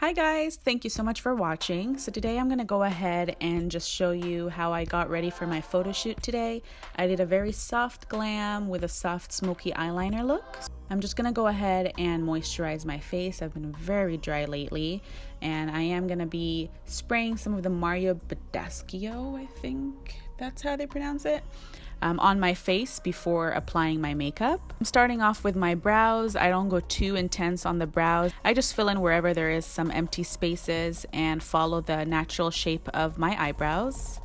Hi guys, thank you so much for watching. So today I'm going to go ahead and just show you how I got ready for my photo shoot today. I did a very soft glam with a soft smoky eyeliner look. I'm just going to go ahead and moisturize my face. I've been very dry lately and I am going to be spraying some of the Mario Badescu, I think that's how they pronounce it, on my face before applying my makeup. I'm starting off with my brows. I don't go too intense on the brows. I just fill in wherever there is some empty spaces and follow the natural shape of my eyebrows.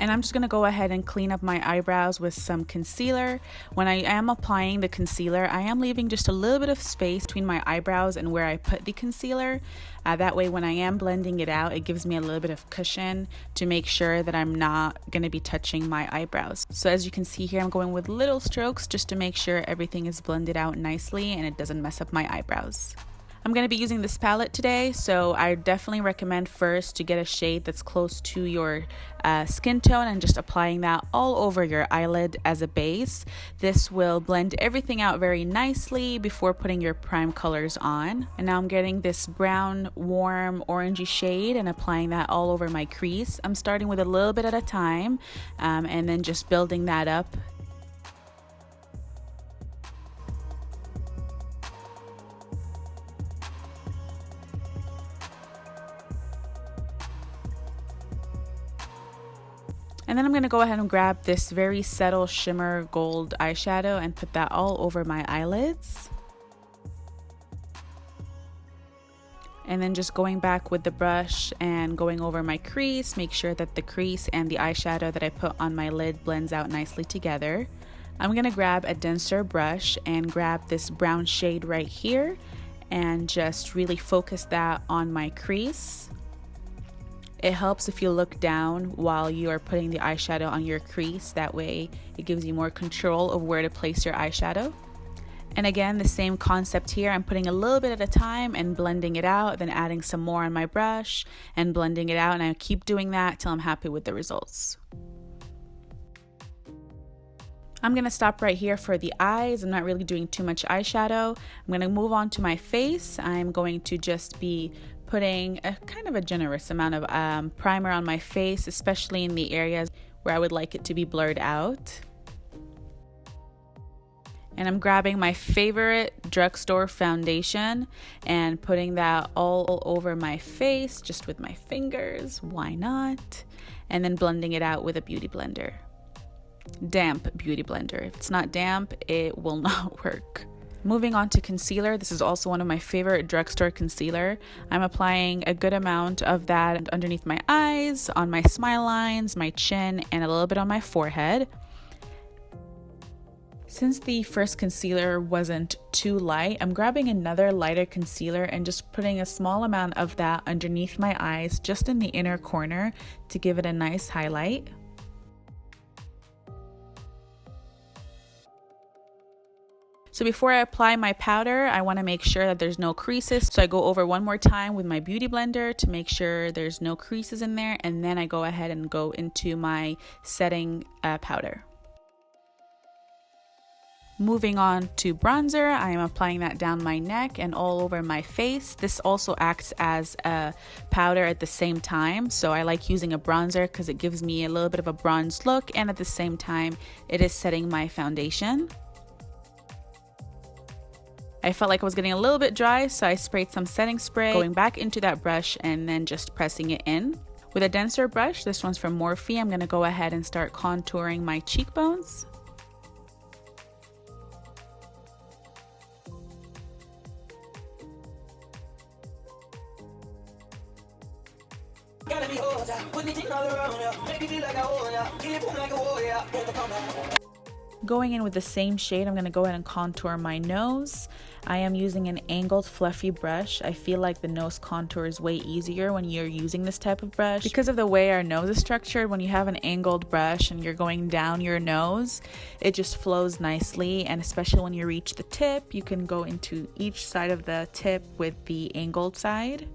And I'm just going to go ahead and clean up my eyebrows with some concealer. When I am applying the concealer, I am leaving just a little bit of space between my eyebrows and where I put the concealer. That way when I am blending it out, it gives me a little bit of cushion to make sure that I'm not going to be touching my eyebrows. So as you can see here, I'm going with little strokes just to make sure everything is blended out nicely and it doesn't mess up my eyebrows. I'm going to be using this palette today, so I definitely recommend first to get a shade that's close to your skin tone and just applying that all over your eyelid as a base. This will blend everything out very nicely before putting your prime colors on. And now I'm getting this brown, warm, orangey shade and applying that all over my crease. I'm starting with a little bit at a time and then just building that up. And then I'm going to go ahead and grab this very subtle shimmer gold eyeshadow and put that all over my eyelids. And then just going back with the brush and going over my crease, make sure that the crease and the eyeshadow that I put on my lid blends out nicely together. I'm going to grab a denser brush and grab this brown shade right here and just really focus that on my crease. It helps if you look down while you are putting the eyeshadow on your crease. That way it gives you more control of where to place your eyeshadow. And again, the same concept here. I'm putting a little bit at a time and blending it out, then adding some more on my brush and blending it out. And I keep doing that till I'm happy with the results. I'm going to stop right here for the eyes. I'm not really doing too much eyeshadow. I'm going to move on to my face. I'm going to just be putting a kind of a generous amount of primer on my face, especially in the areas where I would like it to be blurred out. And I'm grabbing my favorite drugstore foundation and putting that all over my face just with my fingers. Why not? And then blending it out with a beauty blender. Damp beauty blender. If it's not damp, it will not work. Moving on to concealer, this is also one of my favorite drugstore concealer. I'm applying a good amount of that underneath my eyes, on my smile lines, my chin, and a little bit on my forehead. Since the first concealer wasn't too light, I'm grabbing another lighter concealer and just putting a small amount of that underneath my eyes, just in the inner corner to give it a nice highlight. So before I apply my powder, I want to make sure that there's no creases. So I go over one more time with my beauty blender to make sure there's no creases in there. And then I go ahead and go into my setting powder. Moving on to bronzer, I am applying that down my neck and all over my face. This also acts as a powder at the same time. So I like using a bronzer because it gives me a little bit of a bronze look. And at the same time, it is setting my foundation. I felt like I was getting a little bit dry, so I sprayed some setting spray, going back into that brush and then just pressing it in. With a denser brush, this one's from Morphe, I'm going to go ahead and start contouring my cheekbones. Going in with the same shade, I'm going to go ahead and contour my nose. I am using an angled fluffy brush. I feel like the nose contour is way easier when you're using this type of brush. Because of the way our nose is structured, when you have an angled brush and you're going down your nose, it just flows nicely. And especially when you reach the tip, you can go into each side of the tip with the angled side.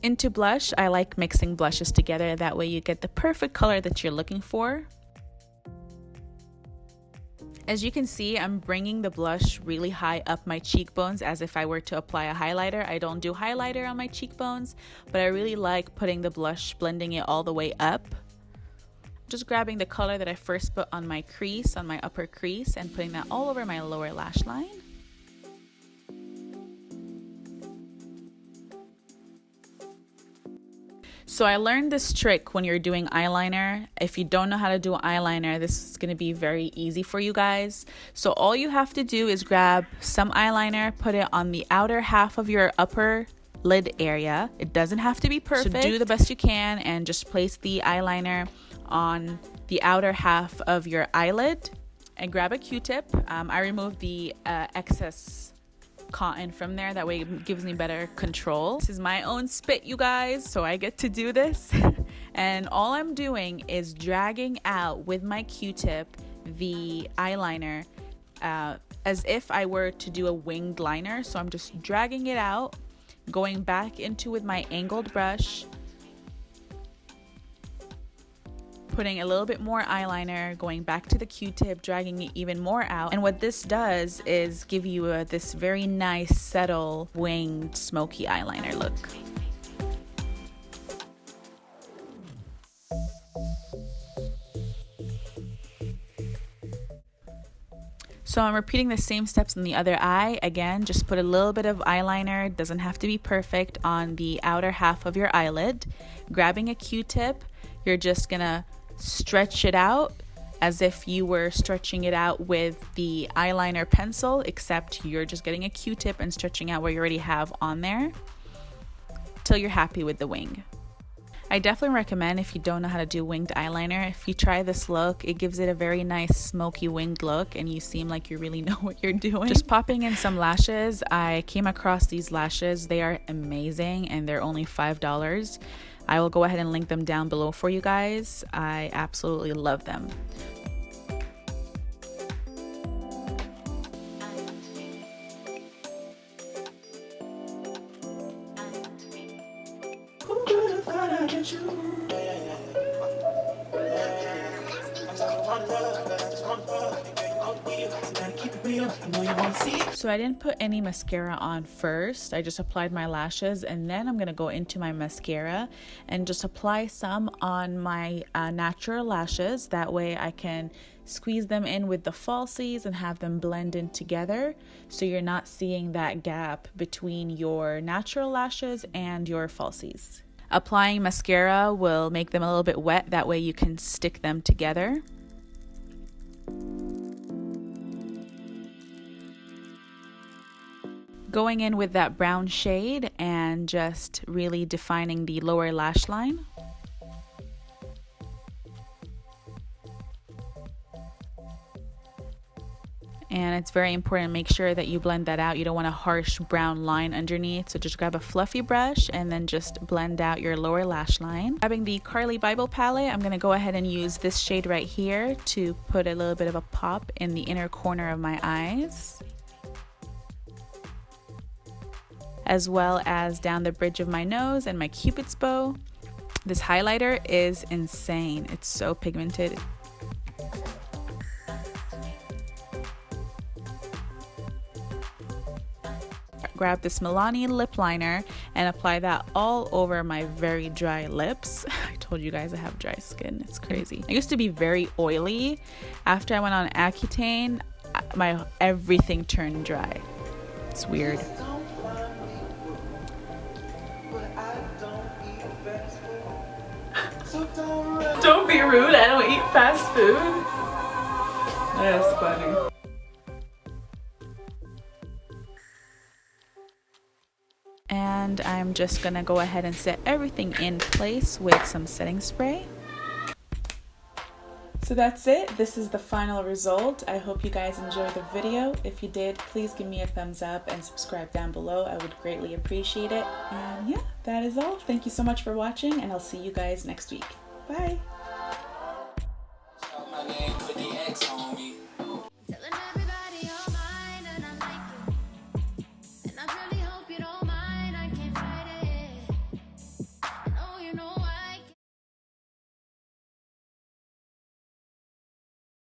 Into blush, I like mixing blushes together. That way you get the perfect color that you're looking for. As you can see, I'm bringing the blush really high up my cheekbones as if I were to apply a highlighter. I don't do highlighter on my cheekbones, but I really like putting the blush, blending it all the way up. Just grabbing the color that I first put on my crease, on my upper crease, and putting that all over my lower lash line. So I learned this trick when you're doing eyeliner. If you don't know how to do eyeliner, this is going to be very easy for you guys. So all you have to do is grab some eyeliner, put it on the outer half of your upper lid area. It doesn't have to be perfect. So do the best you can and just place the eyeliner on the outer half of your eyelid and grab a Q-tip. I removed the excess cotton from there, that way it gives me better control. This is my own spit, you guys, so I get to do this. And all I'm doing is dragging out with my Q-tip the eyeliner as if I were to do a winged liner. So I'm just dragging it out, going back into with my angled brush, putting a little bit more eyeliner, going back to the Q-tip, dragging it even more out. And what this does is give you this very nice, subtle, winged, smoky eyeliner look. So I'm repeating the same steps on the other eye. Again, just put a little bit of eyeliner, it doesn't have to be perfect, on the outer half of your eyelid. Grabbing a Q-tip, you're just gonna stretch it out as if you were stretching it out with the eyeliner pencil, except you're just getting a Q-tip and stretching out what you already have on there till you're happy with the wing. I definitely recommend, if you don't know how to do winged eyeliner, if you try this look, it gives it a very nice smoky winged look and you seem like you really know what you're doing. Just popping in some lashes. I came across these lashes. They are amazing and they're only $5. I will go ahead and link them down below for you guys. I absolutely love them. So I didn't put any mascara on first. I just applied my lashes and then I'm going to go into my mascara and just apply some on my natural lashes. That way I can squeeze them in with the falsies and have them blend in together, so you're not seeing that gap between your natural lashes and your falsies. Applying mascara will make them a little bit wet, that way you can stick them together. Going in with that brown shade and just really defining the lower lash line. And it's very important to make sure that you blend that out. You don't want a harsh brown line underneath. So just grab a fluffy brush and then just blend out your lower lash line. Grabbing the Carly Bible palette, I'm going to go ahead and use this shade right here to put a little bit of a pop in the inner corner of my eyes, as well as down the bridge of my nose and my Cupid's bow. This highlighter is insane. It's so pigmented. Grab this Milani lip liner and apply that all over my very dry lips. I told you guys I have dry skin. It's crazy. I used to be very oily. After I went on Accutane, my everything turned dry. It's weird. Don't be rude, I don't eat fast food. That's funny. And I'm just gonna go ahead and set everything in place with some setting spray. So that's it. This is the final result. I hope you guys enjoyed the video. If you did, please give me a thumbs up and subscribe down below. I would greatly appreciate it. And yeah, that is all. Thank you so much for watching, and I'll see you guys next week. Bye.